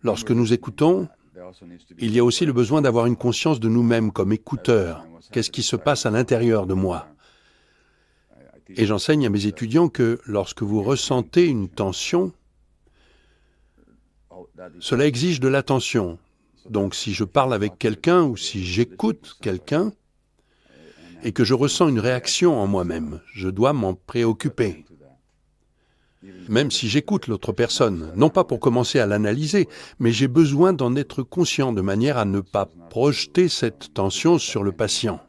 Lorsque nous écoutons, il y a aussi le besoin d'avoir une conscience de nous-mêmes comme écouteurs. Qu'est-ce qui se passe à l'intérieur de moi? Et j'enseigne à mes étudiants que lorsque vous ressentez une tension, cela exige de l'attention. Donc si je parle avec quelqu'un ou si j'écoute quelqu'un et que je ressens une réaction en moi-même, je dois m'en préoccuper. Même si j'écoute l'autre personne, non pas pour commencer à l'analyser, mais j'ai besoin d'en être conscient de manière à ne pas projeter cette tension sur le patient.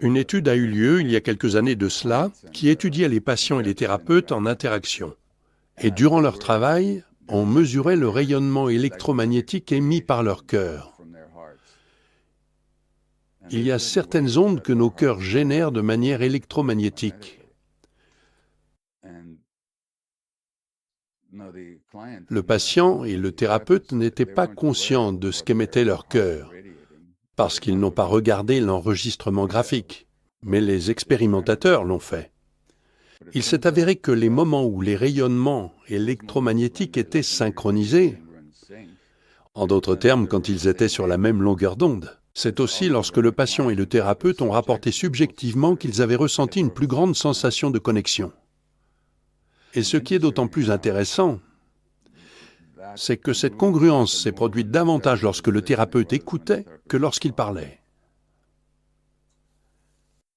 Une étude a eu lieu il y a quelques années de cela qui étudiait les patients et les thérapeutes en interaction. Et durant leur travail, on mesurait le rayonnement électromagnétique émis par leur cœur. Il y a certaines ondes que nos cœurs génèrent de manière électromagnétique. Le patient et le thérapeute n'étaient pas conscients de ce qu'émettait leur cœur, parce qu'ils n'ont pas regardé l'enregistrement graphique, mais les expérimentateurs l'ont fait. Il s'est avéré que les moments où les rayonnements électromagnétiques étaient synchronisés, en d'autres termes, quand ils étaient sur la même longueur d'onde, c'est aussi lorsque le patient et le thérapeute ont rapporté subjectivement qu'ils avaient ressenti une plus grande sensation de connexion. Et ce qui est d'autant plus intéressant, c'est que cette congruence s'est produite davantage lorsque le thérapeute écoutait que lorsqu'il parlait.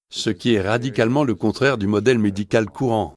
Ce qui est radicalement le contraire du modèle médical courant.